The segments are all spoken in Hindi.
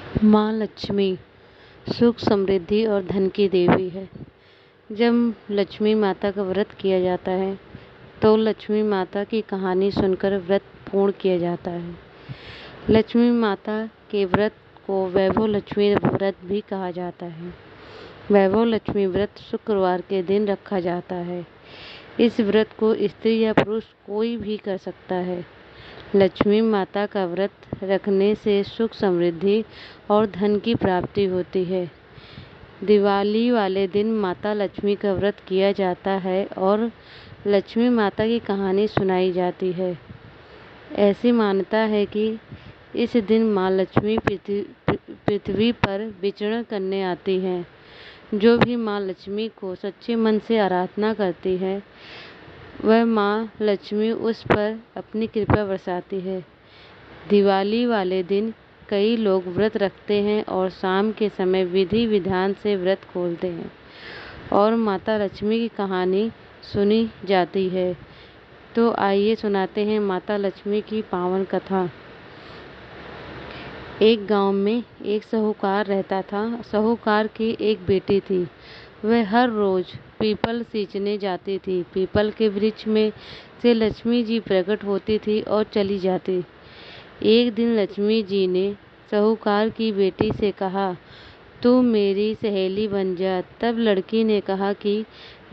माँ लक्ष्मी सुख समृद्धि और धन की देवी है। जब लक्ष्मी माता का व्रत किया जाता है तो लक्ष्मी माता की कहानी सुनकर व्रत पूर्ण किया जाता है। लक्ष्मी माता के व्रत को वैभव लक्ष्मी व्रत भी कहा जाता है। वैभव लक्ष्मी व्रत शुक्रवार के दिन रखा जाता है। इस व्रत को स्त्री या पुरुष कोई भी कर सकता है। लक्ष्मी माता का व्रत रखने से सुख समृद्धि और धन की प्राप्ति होती है। दिवाली वाले दिन माता लक्ष्मी का व्रत किया जाता है और लक्ष्मी माता की कहानी सुनाई जाती है। ऐसी मान्यता है कि इस दिन माँ लक्ष्मी पृथ्वी पर विचरण करने आती हैं। जो भी माँ लक्ष्मी को सच्चे मन से आराधना करती है वह माँ लक्ष्मी उस पर अपनी कृपा बरसाती है। दिवाली वाले दिन कई लोग व्रत रखते हैं और शाम के समय विधि विधान से व्रत खोलते हैं और माता लक्ष्मी की कहानी सुनी जाती है। तो आइए सुनाते हैं माता लक्ष्मी की पावन कथा। एक गांव में एक साहूकार रहता था। साहूकार की एक बेटी थी। वह हर रोज पीपल सींचने जाती थी। पीपल के वृक्ष में से लक्ष्मी जी प्रकट होती थी और चली जाती। एक दिन लक्ष्मी जी ने साहूकार की बेटी से कहा, तू मेरी सहेली बन जा। तब लड़की ने कहा कि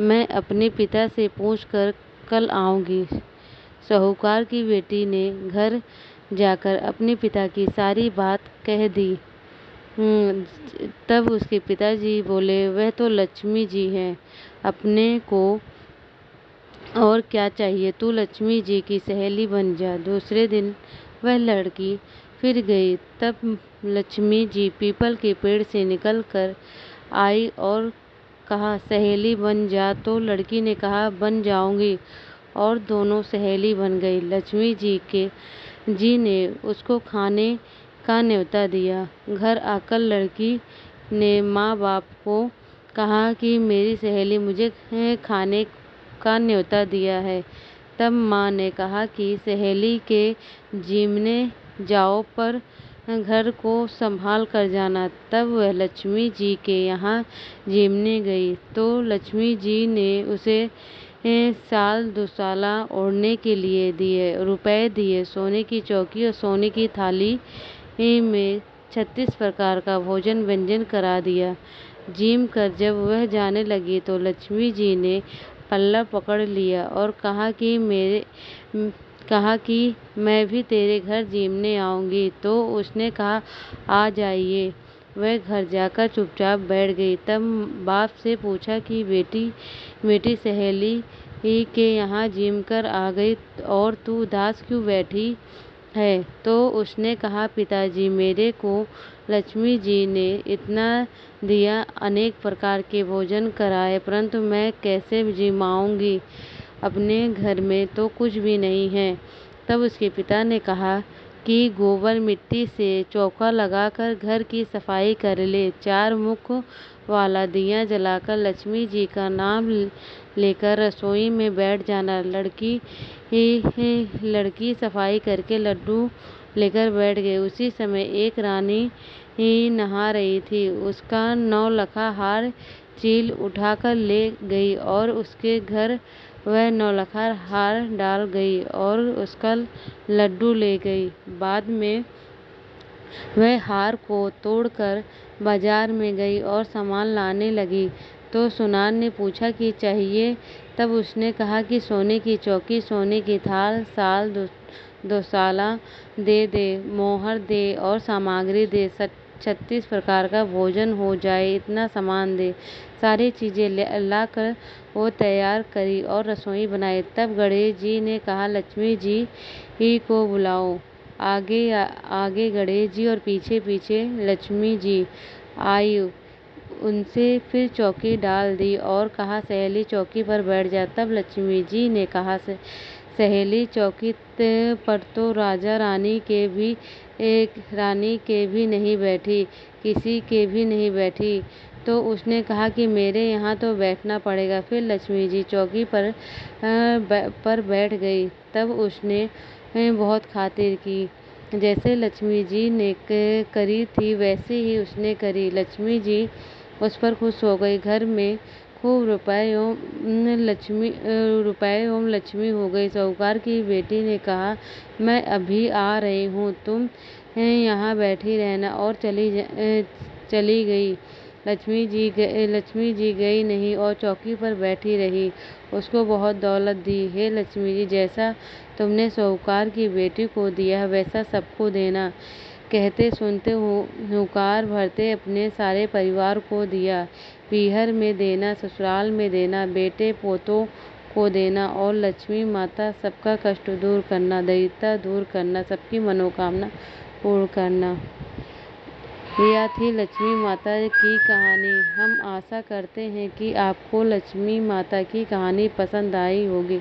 मैं अपने पिता से पूछकर कल आऊंगी। साहूकार की बेटी ने घर जाकर अपने पिता की सारी बात कह दी। तब उसके पिताजी बोले, वह तो लक्ष्मी जी हैं, अपने को और क्या चाहिए, तू लक्ष्मी जी की सहेली बन जा। दूसरे दिन वह लड़की फिर गई। तब लक्ष्मी जी पीपल के पेड़ से निकल कर आई और कहा, सहेली बन जा। तो लड़की ने कहा, बन जाऊंगी, और दोनों सहेली बन गई। लक्ष्मी जी ने उसको खाने का न्योता दिया। घर आकर लड़की ने माँ बाप को कहा कि मेरी सहेली मुझे खाने का न्योता दिया है। तब माँ ने कहा कि सहेली के जीमने जाओ, पर घर को संभाल कर जाना। तब वह लक्ष्मी जी के यहाँ जीमने गई तो लक्ष्मी जी ने उसे साल दुसाला ओढ़ने के लिए रुपए दिए। सोने की चौकी और सोने की थाली में 36 प्रकार का भोजन व्यंजन करा दिया। जीम कर जब वह जाने लगी तो लक्ष्मी जी ने पल्ला पकड़ लिया और कहा कि मैं भी तेरे घर जीमने आऊंगी। तो उसने कहा, आ जाइए। वह घर जाकर चुपचाप बैठ गई। तब बाप से पूछा कि बेटी सहेली के यहाँ जीम कर आ गई और तू उदास क्यों बैठी है? तो उसने कहा, पिताजी, मेरे को लक्ष्मी जी ने इतना दिया, अनेक प्रकार के भोजन कराए, परंतु मैं कैसे जिमाऊंगी? अपने घर में तो कुछ भी नहीं है। तब उसके पिता ने कहा कि गोबर मिट्टी से चौका लगाकर घर की सफाई कर ले। 4 मुख वाला दिया जलाकर लक्ष्मी जी का नाम लेकर रसोई में बैठ जाना। लड़की सफाई करके लड्डू लेकर बैठ गई। उसी समय एक रानी नहा रही थी। उसका 9 लखा हार चील उठाकर ले गई और उसके घर वह 9 लखा हार डाल गई और उसका लड्डू ले गई। बाद में वह हार को तोड़कर बाजार में गई और सामान लाने लगी। तो सुनार ने पूछा कि चाहिए? तब उसने कहा कि सोने की चौकी, सोने की थाल, साल दोसाला दे, मोहर दे और सामग्री दे। 36 प्रकार का भोजन हो जाए इतना सामान दे। सारी चीजें लाकर वो तैयार करी और रसोई बनाई। तब गणेश जी ने कहा, लक्ष्मी जी को बुलाओ। आगे गणेश जी और पीछे पीछे लक्ष्मी जी आई। उनसे फिर चौकी डाल दी और कहा, सहेली चौकी पर बैठ जा। तब लक्ष्मी जी ने कहा, सहेली चौकी पर तो राजा रानी के भी नहीं बैठी, किसी के भी नहीं बैठी। तो उसने कहा कि मेरे यहाँ तो बैठना पड़ेगा। फिर लक्ष्मी जी चौकी पर बैठ गई। तब उसने बहुत खातिर की। जैसे लक्ष्मी जी ने करी थी वैसे ही उसने करी। लक्ष्मी जी उस पर खुश हो गई। घर में खूब रुपए एवं लक्ष्मी हो गई। साहूकार की बेटी ने कहा, मैं अभी आ रही हूँ, तुम यहाँ बैठी रहना, और चली गई। लक्ष्मी जी गई नहीं और चौकी पर बैठी रही। उसको बहुत दौलत दी। हे लक्ष्मी जी, जैसा तुमने साहूकार की बेटी को दिया वैसा सबको देना। कहते सुनते हुंकार भरते अपने सारे परिवार को दिया। पीहर में देना, ससुराल में देना, बेटे पोतों को देना, और लक्ष्मी माता सबका कष्ट दूर करना, दरिद्रता दूर करना, सबकी मनोकामना पूर्ण करना। यह थी लक्ष्मी माता की कहानी। हम आशा करते हैं कि आपको लक्ष्मी माता की कहानी पसंद आई होगी।